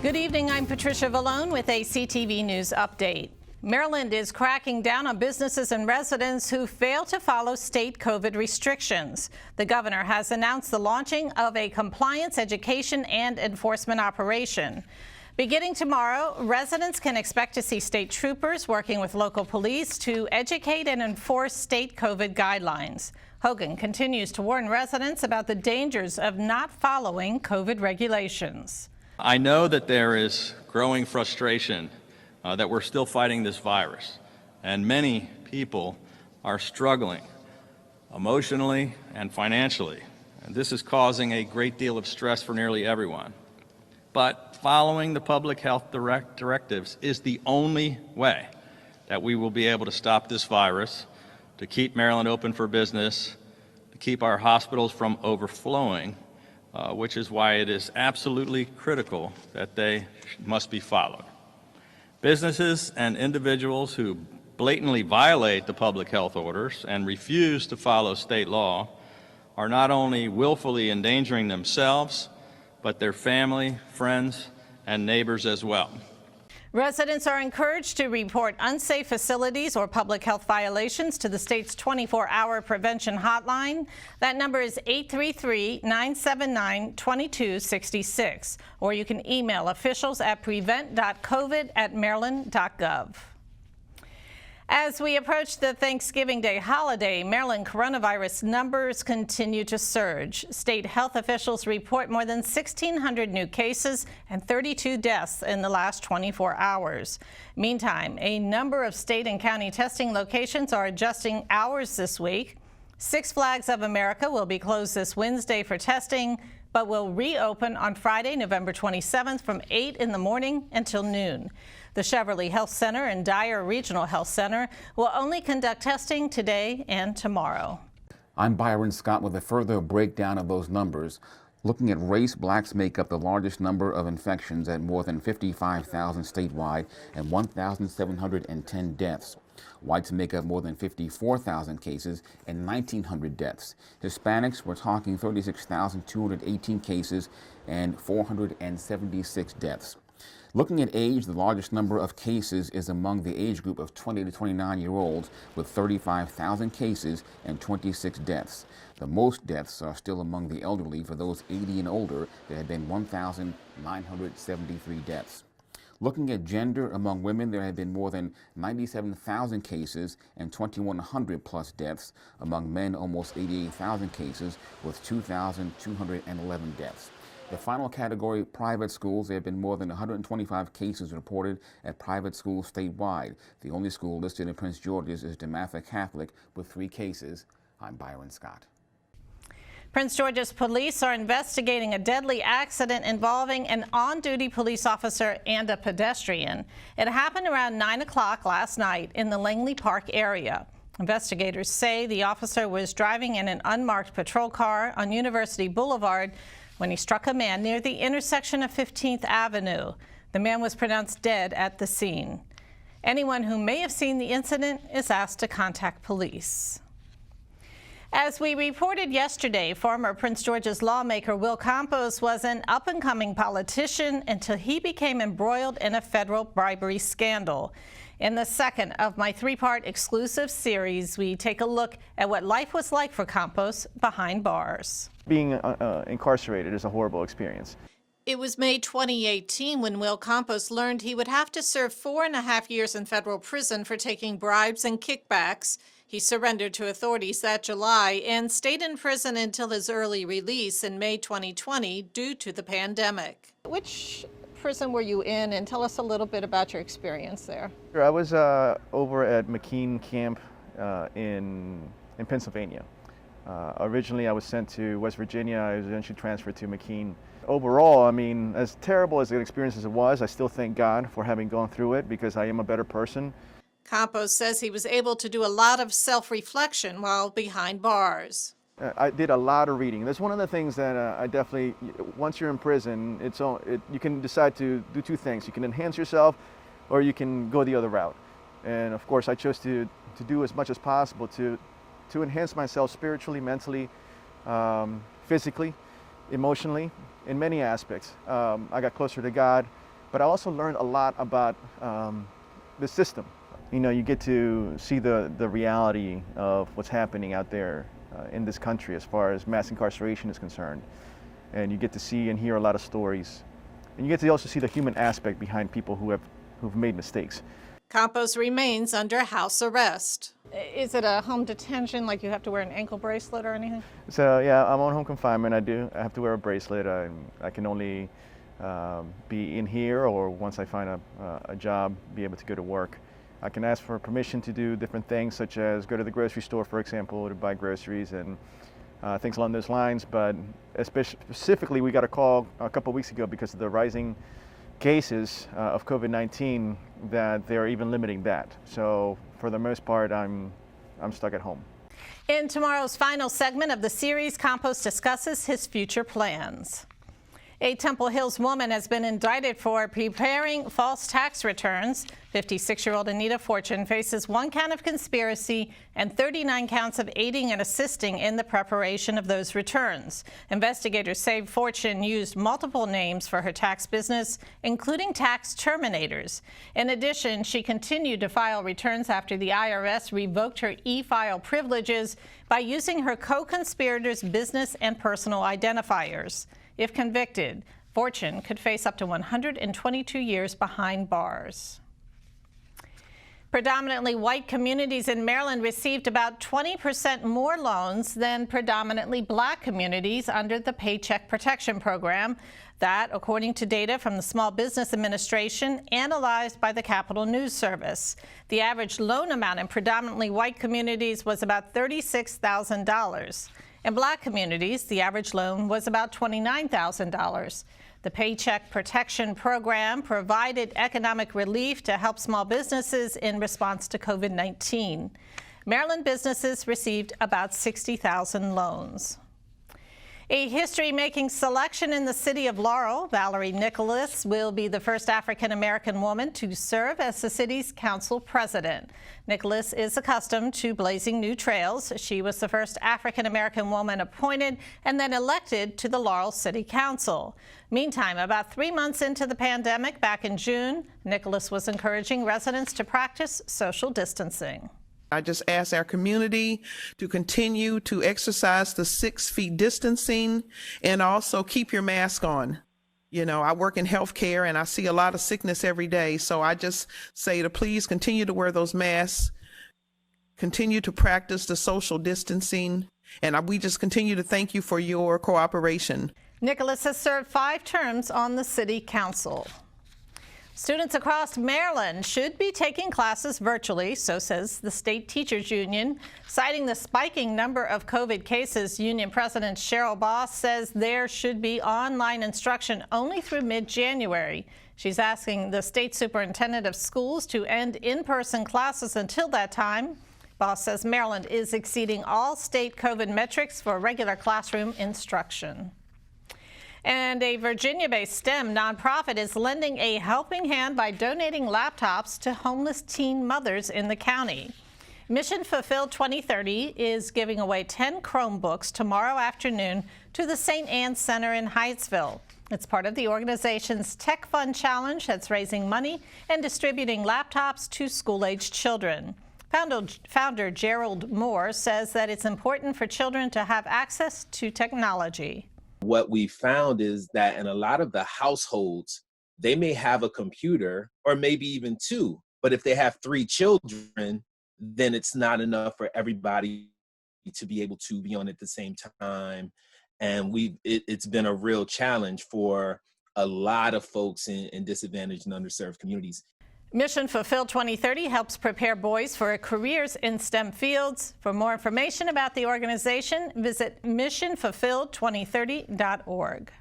Good evening, I'm Patricia Vallone with a CTV News update. Maryland is cracking down on businesses and residents who fail to follow state COVID restrictions. The governor has announced the launching of a compliance, education, and enforcement operation. Beginning tomorrow, residents can expect to see state troopers working with local police to educate and enforce state COVID guidelines. Hogan continues to warn residents about the dangers of not following COVID regulations. I know that there is growing frustration that we're still fighting this virus, and many people are struggling emotionally and financially, and this is causing a great deal of stress for nearly everyone. But following the public health directives is the only way that we will be able to stop this virus, to keep Maryland open for business, to keep our hospitals from overflowing, which is why it is absolutely critical that they must be followed. Businesses and individuals who blatantly violate the public health orders and refuse to follow state law are not only willfully endangering themselves, but their family, friends, and neighbors as well. Residents are encouraged to report unsafe facilities or public health violations to the state's 24-hour prevention hotline. That number is 833-979-2266, or you can email officials at prevent.covid@maryland.gov. As we approach the Thanksgiving Day holiday, Maryland coronavirus numbers continue to surge. State health officials report more than 1,600 new cases and 32 deaths in the last 24 hours. Meantime, a number of state and county testing locations are adjusting hours this week. Six Flags of America will be closed this Wednesday for testing, but will reopen on Friday, November 27th from 8 in the morning until noon. The Cheverly Health Center and Dyer Regional Health Center will only conduct testing today and tomorrow. I'm Byron Scott with a further breakdown of those numbers. Looking at race, blacks make up the largest number of infections at more than 55,000 statewide and 1,710 deaths. Whites make up more than 54,000 cases and 1,900 deaths. Hispanics, we're talking 36,218 cases and 476 deaths. Looking at age, the largest number of cases is among the age group of 20 to 29-year-olds with 35,000 cases and 26 deaths. The most deaths are still among the elderly. For those 80 and older, there have been 1,973 deaths. Looking at gender, among women, there have been more than 97,000 cases and 2,100 plus deaths. Among men, almost 88,000 cases with 2,211 deaths. The final category, private schools, there have been more than 125 cases reported at private schools statewide. The only school listed in Prince George's is DeMatha Catholic with 3 cases. I'm Byron Scott. Prince George's police are investigating a deadly accident involving an on-duty police officer and a pedestrian. It happened around 9 o'clock last night in the Langley Park area. Investigators say the officer was driving in an unmarked patrol car on University Boulevard when he struck a man near the intersection of 15th Avenue. The man was pronounced dead at the scene. Anyone who may have seen the incident is asked to contact police. As we reported yesterday, former Prince George's lawmaker Will Campos was an up-and-coming politician until he became embroiled in a federal bribery scandal. In the second of my 3-part exclusive series, we take a look at what life was like for Campos behind bars. Being incarcerated is a horrible experience. It was May 2018 when Will Campos learned he would have to serve 4.5 years in federal prison for taking bribes and kickbacks. He surrendered to authorities that July and stayed in prison until his early release in May 2020 due to the pandemic. Which prison were you in, and tell us a little bit about your experience there? I was over at McKean Camp in Pennsylvania. Originally I was sent to West Virginia. I was eventually transferred to McKean. Overall, I mean, as terrible as the experience as it was, I still thank God for having gone through it because I am a better person. Campos says he was able to do a lot of self-reflection while behind bars. I did a lot of reading. That's one of the things that I definitely, once you're in prison, you can decide to do 2 things. You can enhance yourself or you can go the other route. And of course, I chose to do as much as possible to enhance myself spiritually, mentally, physically, emotionally, in many aspects. I got closer to God. but I also learned a lot about the system. You know, you get to see the reality of what's happening out there in this country as far as mass incarceration is concerned. And you get to see and hear a lot of stories. And you get to also see the human aspect behind people who've made mistakes. Campos remains under house arrest. Is it a home detention, like you have to wear an ankle bracelet or anything? So yeah, I'm on home confinement. I have to wear a bracelet. I can only be in here, or once I find a job, be able to go to work. I can ask for permission to do different things, such as go to the grocery store, for example, to buy groceries and things along those lines. But specifically, we got a call a couple of weeks ago because of the rising cases of COVID-19 that they're even limiting that. So for the most part, I'm stuck at home. In tomorrow's final segment of the series, Campos discusses his future plans. A Temple Hills woman has been indicted for preparing false tax returns. 56-year-old Anita Fortune faces 1 count of conspiracy and 39 counts of aiding and assisting in the preparation of those returns. Investigators say Fortune used multiple names for her tax business, including tax terminators. In addition, she continued to file returns after the IRS revoked her e-file privileges by using her co-conspirators' business and personal identifiers. If convicted, Fortune could face up to 122 years behind bars. Predominantly white communities in Maryland received about 20% more loans than predominantly black communities under the Paycheck Protection Program. That, according to data from the Small Business Administration analyzed by the Capitol News Service. The average loan amount in predominantly white communities was about $36,000. In black communities, the average loan was about $29,000. The Paycheck Protection Program provided economic relief to help small businesses in response to COVID-19. Maryland businesses received about 60,000 loans. A history-making selection in the city of Laurel. Valerie Nichols will be the first African-American woman to serve as the city's council president. Nichols is accustomed to blazing new trails. She was the first African-American woman appointed and then elected to the Laurel City Council. Meantime, about 3 months into the pandemic, back in June, Nichols was encouraging residents to practice social distancing. I just ask our community to continue to exercise the 6 feet distancing and also keep your mask on. You know, I work in healthcare and I see a lot of sickness every day. So I just say to please continue to wear those masks, continue to practice the social distancing, and we just continue to thank you for your cooperation. Nichols has served 5 terms on the city council. Students across Maryland should be taking classes virtually, so says the State Teachers Union. Citing the spiking number of COVID cases, Union President Cheryl Boss says there should be online instruction only through mid-January. She's asking the state superintendent of schools to end in-person classes until that time. Boss says Maryland is exceeding all state COVID metrics for regular classroom instruction. And a Virginia-based STEM nonprofit is lending a helping hand by donating laptops to homeless teen mothers in the county. Mission Fulfilled 2030 is giving away 10 Chromebooks tomorrow afternoon to the St. Anne's Center in Hyattsville. It's part of the organization's Tech Fund Challenge that's raising money and distributing laptops to school-aged children. Founder Gerald Moore says that it's important for children to have access to technology. What we found is that in a lot of the households, they may have a computer or maybe even 2, but if they have 3 children, then it's not enough for everybody to be able to be on at the same time. And it's been a real challenge for a lot of folks in disadvantaged and underserved communities. Mission Fulfilled 2030 helps prepare boys for careers in STEM fields. For more information about the organization, visit missionfulfilled2030.org.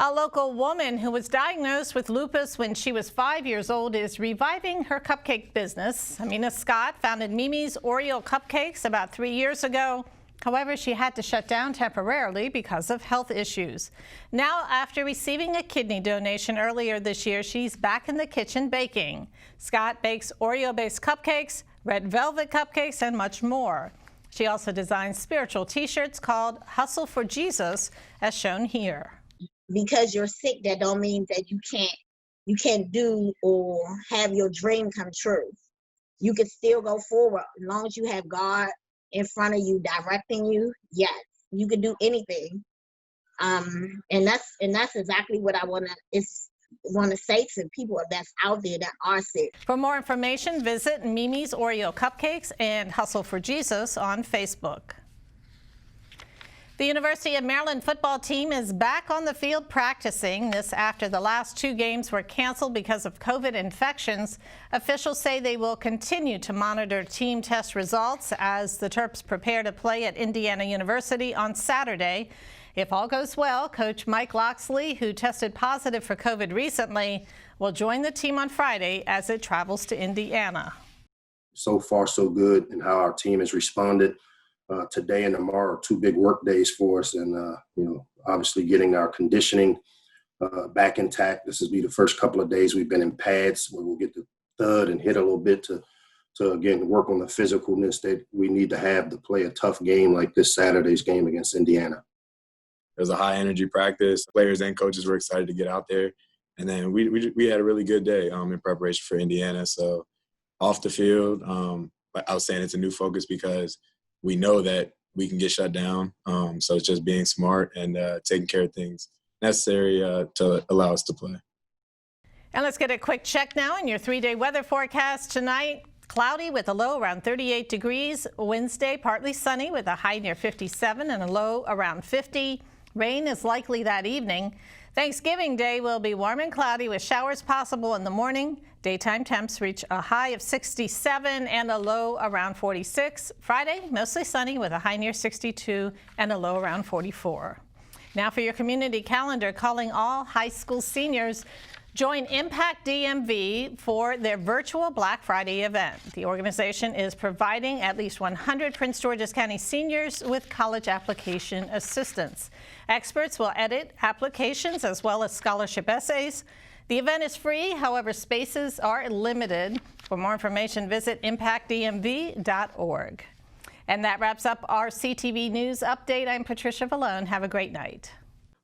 A local woman who was diagnosed with lupus when she was 5 years old is reviving her cupcake business. Amina Scott founded Mimi's Oreo Cupcakes about 3 years ago. However, she had to shut down temporarily because of health issues. Now, after receiving a kidney donation earlier this year, she's back in the kitchen baking. Scott bakes Oreo-based cupcakes, red velvet cupcakes, and much more. She also designs spiritual T-shirts called Hustle for Jesus, as shown here. because you're sick, that don't mean that you can't do or have your dream come true. You can still go forward as long as you have God in front of you directing you. Yes, you can do anything. And that's exactly what I want to say to people that's out there that are sick. For more information, visit Mimi's Oreo Cupcakes and Hustle for Jesus on Facebook. The University of Maryland football team is back on the field practicing. This after the last 2 games were canceled because of COVID infections. Officials say they will continue to monitor team test results as the Terps prepare to play at Indiana University on Saturday. If all goes well, Coach Mike Loxley, who tested positive for COVID recently, will join the team on Friday as it travels to Indiana. So far, so good in how our team has responded. Today and tomorrow are 2 big work days for us, and obviously getting our conditioning back intact. This will be the first couple of days we've been in pads where we'll get to thud and hit a little bit to again work on the physicalness that we need to have to play a tough game like this Saturday's game against Indiana. It was a high energy practice. Players and coaches were excited to get out there, and then we had a really good day in preparation for Indiana. So off the field, I was saying it's a new focus because we know that we can get shut down. So it's just being smart and taking care of things necessary to allow us to play. And let's get a quick check now on your 3-day weather forecast tonight. Cloudy with a low around 38 degrees. Wednesday, partly sunny with a high near 57 and a low around 50. Rain is likely that evening. Thanksgiving Day will be warm and cloudy with showers possible in the morning. Daytime temps reach a high of 67 and a low around 46. Friday, mostly sunny with a high near 62 and a low around 44. Now for your community calendar, calling all high school seniors. Join Impact DMV for their virtual Black Friday event. The organization is providing at least 100 Prince George's County seniors with college application assistance. Experts will edit applications as well as scholarship essays. The event is free, however, spaces are limited. For more information, visit impactdmv.org. And that wraps up our CTV News Update. I'm Patricia Vallone. Have a great night.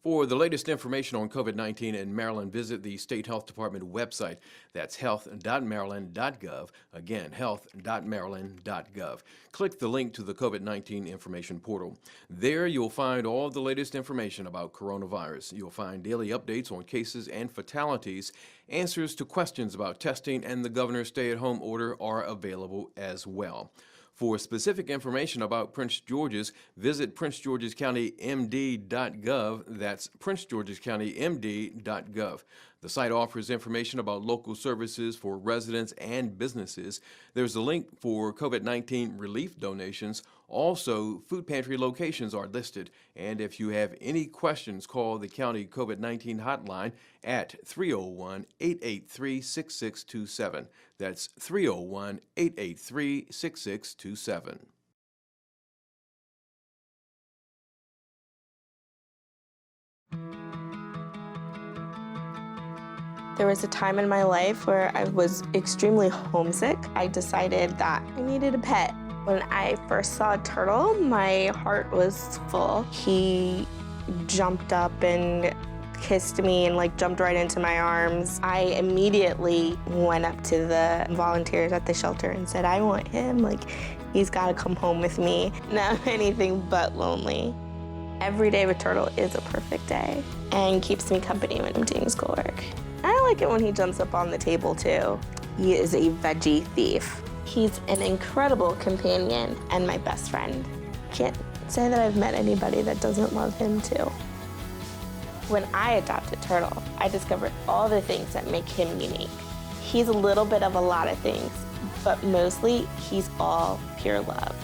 For the latest information on COVID-19 in Maryland, visit the State Health Department website. That's health.maryland.gov. Again, health.maryland.gov. Click the link to the COVID-19 information portal. There you'll find all the latest information about coronavirus. You'll find daily updates on cases and fatalities. Answers to questions about testing and the governor's stay-at-home order are available as well. For specific information about Prince George's, visit princegeorgescountymd.gov. That's princegeorgescountymd.gov. The site offers information about local services for residents and businesses. There's a link for COVID-19 relief donations. Also, food pantry locations are listed. And if you have any questions, call the county COVID-19 hotline at 301-883-6627. That's 301-883-6627. There was a time in my life where I was extremely homesick. I decided that I needed a pet. When I first saw a turtle, my heart was full. He jumped up and kissed me and jumped right into my arms. I immediately went up to the volunteers at the shelter and said, I want him. He's got to come home with me. Not anything but lonely. Every day with Turtle is a perfect day and keeps me company when I'm doing schoolwork. I like it when he jumps up on the table too. He is a veggie thief. He's an incredible companion and my best friend. Can't say that I've met anybody that doesn't love him too. When I adopted Turtle, I discovered all the things that make him unique. He's a little bit of a lot of things, but mostly he's all pure love.